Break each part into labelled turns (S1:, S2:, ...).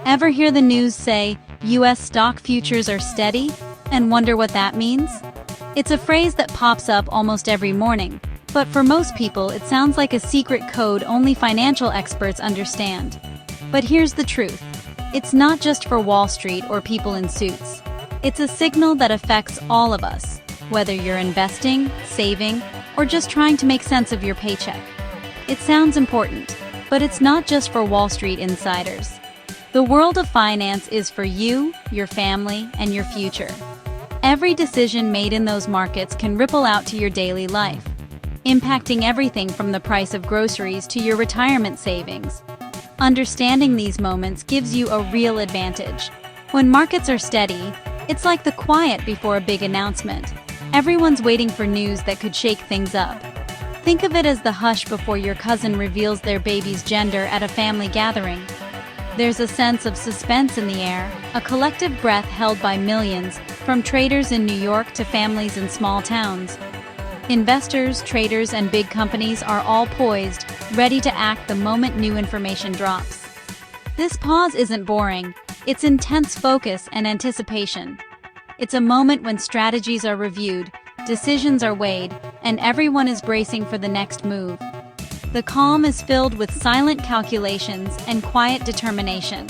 S1: Ever hear the news say, US stock futures are steady, and wonder what that means? It's a phrase that pops up almost every morning, but for most people it sounds like a secret code only financial experts understand. But here's the truth. It's not just for Wall Street or people in suits. It's a signal that affects all of us, whether you're investing, saving, or just trying to make sense of your paycheck. It sounds important, but it's not just for Wall Street insiders. The world of finance is for you, your family, and your future. Every decision made in those markets can ripple out to your daily life, impacting everything from the price of groceries to your retirement savings. Understanding these moments gives you a real advantage. When markets are steady, it's like the quiet before a big announcement. Everyone's waiting for news that could shake things up. Think of it as the hush before your cousin reveals their baby's gender at a family gathering. There's a sense of suspense in the air, a collective breath held by millions, from traders in New York to families in small towns. Investors, traders, and big companies are all poised, ready to act the moment new information drops. This pause isn't boring, it's intense focus and anticipation. It's a moment when strategies are reviewed, decisions are weighed, and everyone is bracing for the next move. The calm is filled with silent calculations and quiet determination.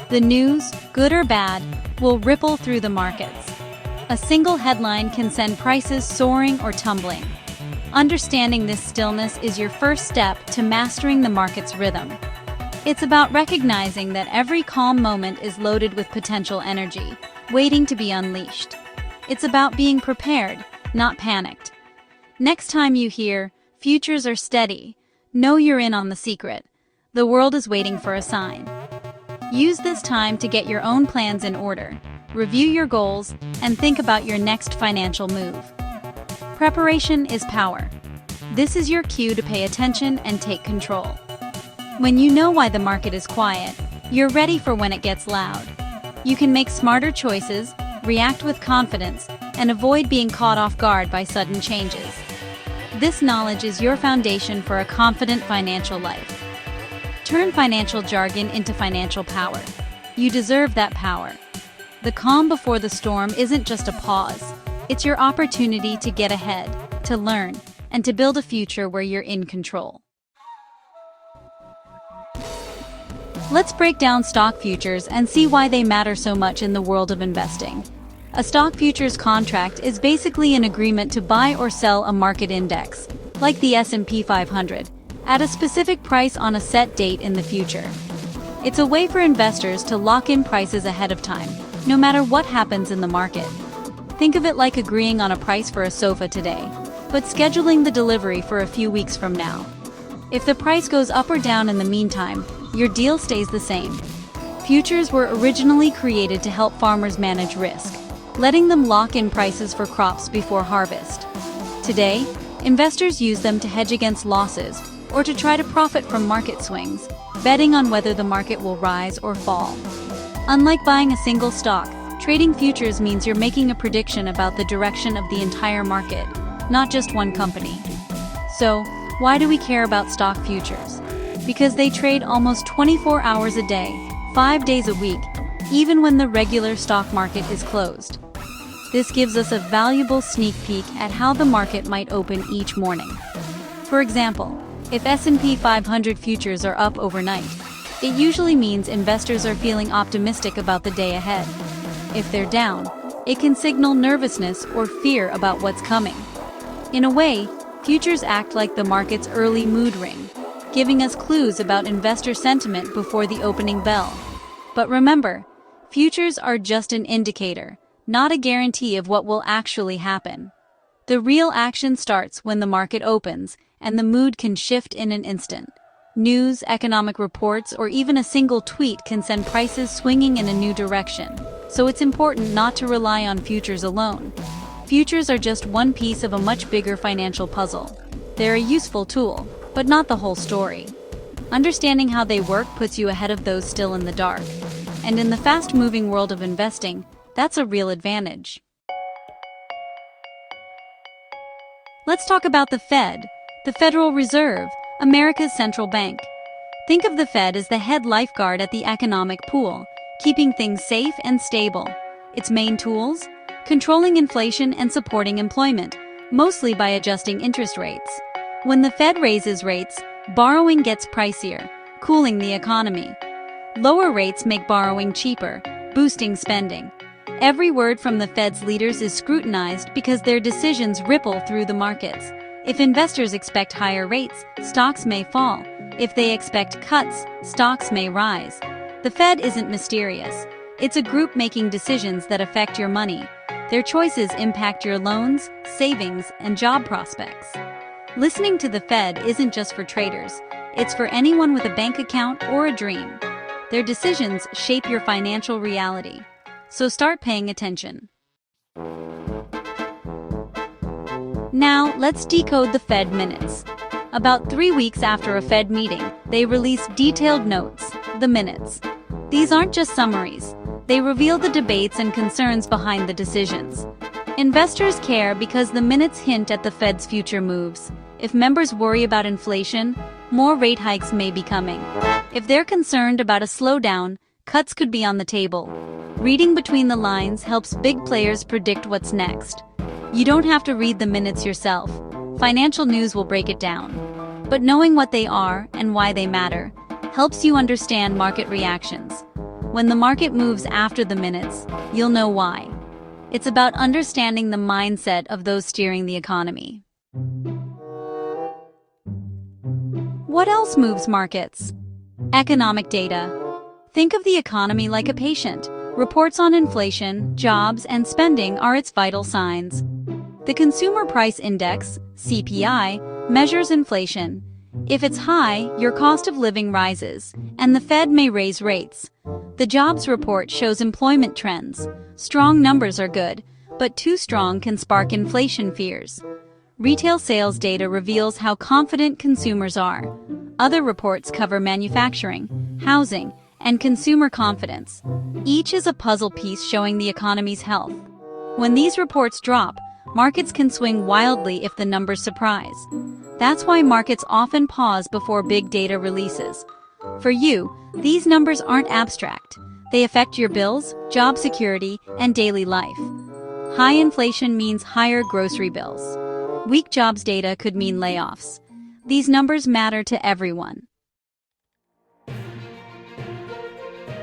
S1: The news, good or bad, will ripple through the markets. A single headline can send prices soaring or tumbling. Understanding this stillness is your first step to mastering the market's rhythm. It's about recognizing that every calm moment is loaded with potential energy, waiting to be unleashed. It's about being prepared, not panicked. Next time you hear, "Futures are steady," know you're in on the secret. The world is waiting for a sign. Use this time to get your own plans in order, review your goals, and think about your next financial move. Preparation is power. This is your cue to pay attention and take control. When you know why the market is quiet, you're ready for when it gets loud. You can make smarter choices, react with confidence, and avoid being caught off guard by sudden changes. This knowledge is your foundation for a confident financial life. Turn financial jargon into financial power. You deserve that power. The calm before the storm isn't just a pause. It's your opportunity to get ahead, to learn, and to build a future where you're in control. Let's break down stock futures and see why they matter so much in the world of investing. A stock futures contract is basically an agreement to buy or sell a market index, like the S&P 500, at a specific price on a set date in the future. It's a way for investors to lock in prices ahead of time, no matter what happens in the market. Think of it like agreeing on a price for a sofa today, but scheduling the delivery for a few weeks from now. If the price goes up or down in the meantime, your deal stays the same. Futures were originally created to help farmers manage risk, letting them lock in prices for crops before harvest. Today, investors use them to hedge against losses or to try to profit from market swings, betting on whether the market will rise or fall. Unlike buying a single stock, trading futures means you're making a prediction about the direction of the entire market, not just one company. So, why do we care about stock futures? Because they trade almost 24 hours a day, 5 days a week, even when the regular stock market is closed. This gives us a valuable sneak peek at how the market might open each morning. For example, if S&P 500 futures are up overnight, it usually means investors are feeling optimistic about the day ahead. If they're down, it can signal nervousness or fear about what's coming. In a way, futures act like the market's early mood ring, giving us clues about investor sentiment before the opening bell. But remember, futures are just an indicator, not a guarantee of what will actually happen. The real action starts when the market opens, and the mood can shift in an instant. News, economic reports, or even a single tweet can send prices swinging in a new direction, so it's important not to rely on futures alone. Futures are just one piece of a much bigger financial puzzle. They're a useful tool, but not the whole story. Understanding how they work puts you ahead of those still in the dark. And in the fast-moving world of investing, that's a real advantage. Let's talk about the Fed, the Federal Reserve, America's central bank. Think of the Fed as the head lifeguard at the economic pool, keeping things safe and stable. Its main tools? Controlling inflation and supporting employment, mostly by adjusting interest rates. When the Fed raises rates, borrowing gets pricier, cooling the economy. Lower rates make borrowing cheaper, boosting spending. Every word from the Fed's leaders is scrutinized because their decisions ripple through the markets. If investors expect higher rates, stocks may fall. If they expect cuts, stocks may rise. The Fed isn't mysterious. It's a group making decisions that affect your money. Their choices impact your loans, savings, and job prospects. Listening to the Fed isn't just for traders. It's for anyone with a bank account or a dream. Their decisions shape your financial reality. So start paying attention. Now, let's decode the Fed minutes. About 3 weeks after a Fed meeting, they release detailed notes, the minutes. These aren't just summaries. They reveal the debates and concerns behind the decisions. Investors care because the minutes hint at the Fed's future moves. If members worry about inflation, more rate hikes may be coming. If they're concerned about a slowdown, cuts could be on the table. Reading between the lines helps big players predict what's next. You don't have to read the minutes yourself. Financial news will break it down. But knowing what they are and why they matter helps you understand market reactions. When the market moves after the minutes, you'll know why. It's about understanding the mindset of those steering the economy. What else moves markets? Economic data. Think of the economy like a patient. Reports on inflation, jobs, and spending are its vital signs. The Consumer Price Index, CPI, measures inflation. If it's high, your cost of living rises, and the Fed may raise rates. The jobs report shows employment trends. Strong numbers are good, but too strong can spark inflation fears. Retail sales data reveals how confident consumers are. Other reports cover manufacturing, housing, and consumer confidence. Each is a puzzle piece showing the economy's health. When these reports drop, markets can swing wildly if the numbers surprise. That's why markets often pause before big data releases. For you, these numbers aren't abstract. They affect your bills, job security, and daily life. High inflation means higher grocery bills. Weak jobs data could mean layoffs. These numbers matter to everyone.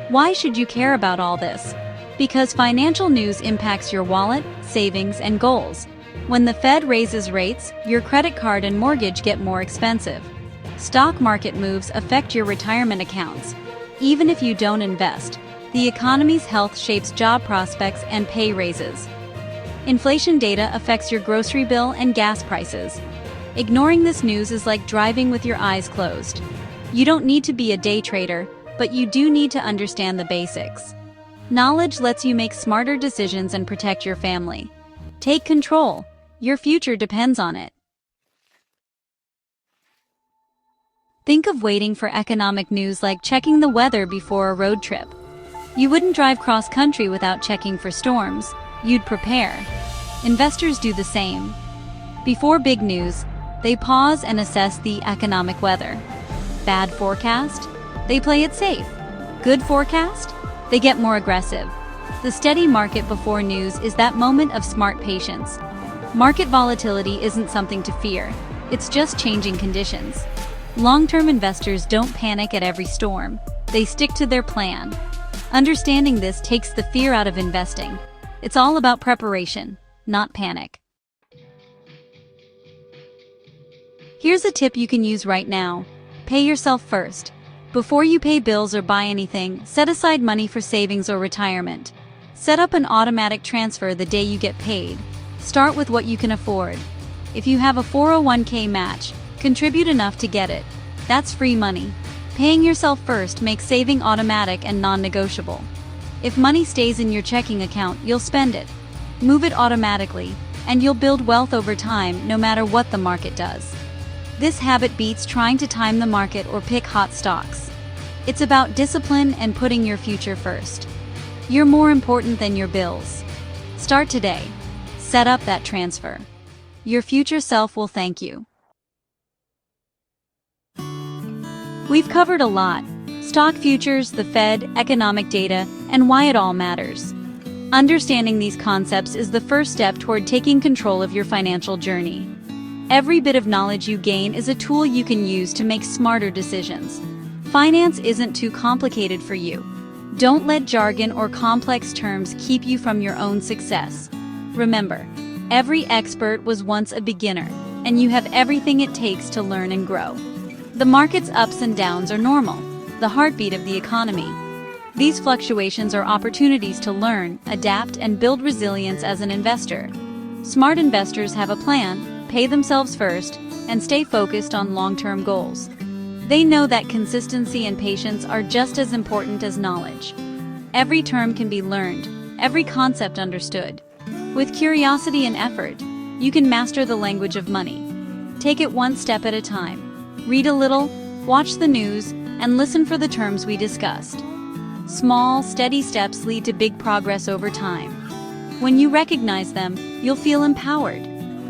S1: Why should you care about all this? Because financial news impacts your wallet, savings, and goals. When the Fed raises rates, your credit card and mortgage get more expensive. Stock market moves affect your retirement accounts. Even if you don't invest, the economy's health shapes job prospects and pay raises. Inflation data affects your grocery bill and gas prices. Ignoring this news is like driving with your eyes closed. You don't need to be a day trader, but you do need to understand the basics. Knowledge lets you make smarter decisions and protect your family. Take control. Your future depends on it. Think of waiting for economic news like checking the weather before a road trip. You wouldn't drive cross-country without checking for storms. You'd prepare. Investors do the same. Before big news, they pause and assess the economic weather. Bad forecast? They play it safe. Good forecast? They get more aggressive. The steady market before news is that moment of smart patience. Market volatility isn't something to fear. It's just changing conditions. Long-term investors don't panic at every storm. They stick to their plan. Understanding this takes the fear out of investing. It's all about preparation, not panic. Here's a tip you can use right now. Pay yourself first. Before you pay bills or buy anything, set aside money for savings or retirement. Set up an automatic transfer the day you get paid. Start with what you can afford. If you have a 401k match, contribute enough to get it. That's free money. Paying yourself first makes saving automatic and non-negotiable. If money stays in your checking account, you'll spend it. Move it automatically, and you'll build wealth over time no matter what the market does. This habit beats trying to time the market or pick hot stocks. It's about discipline and putting your future first. You're more important than your bills. Start today. Set up that transfer. Your future self will thank you. We've covered a lot: stock futures, the Fed, economic data, and why it all matters. Understanding these concepts is the first step toward taking control of your financial journey. Every bit of knowledge you gain is a tool you can use to make smarter decisions. Finance isn't too complicated for you. Don't let jargon or complex terms keep you from your own success. Remember, every expert was once a beginner, and you have everything it takes to learn and grow. The market's ups and downs are normal, the heartbeat of the economy. These fluctuations are opportunities to learn, adapt, and build resilience as an investor. Smart investors have a plan, pay themselves first, and stay focused on long-term goals. They know that consistency and patience are just as important as knowledge. Every term can be learned, every concept understood. With curiosity and effort, you can master the language of money. Take it one step at a time. Read a little, watch the news, and listen for the terms we discussed. Small, steady steps lead to big progress over time. When you recognize them, you'll feel empowered.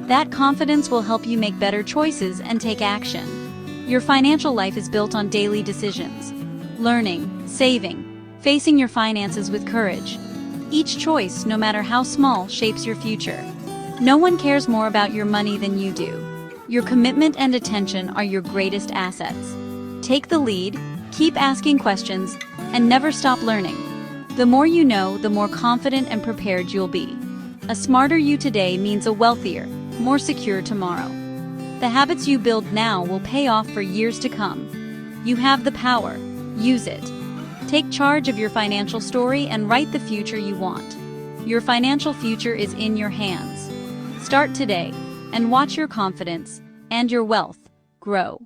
S1: That confidence will help you make better choices and take action. Your financial life is built on daily decisions. Learning, saving, facing your finances with courage. Each choice, no matter how small, shapes your future. No one cares more about your money than you do. Your commitment and attention are your greatest assets. Take the lead, keep asking questions, and never stop learning. The more you know, the more confident and prepared you'll be. A smarter you today means a wealthier, more secure tomorrow. The habits you build now will pay off for years to come. You have the power. Use it. Take charge of your financial story and write the future you want. Your financial future is in your hands. Start today and watch your confidence and your wealth grow.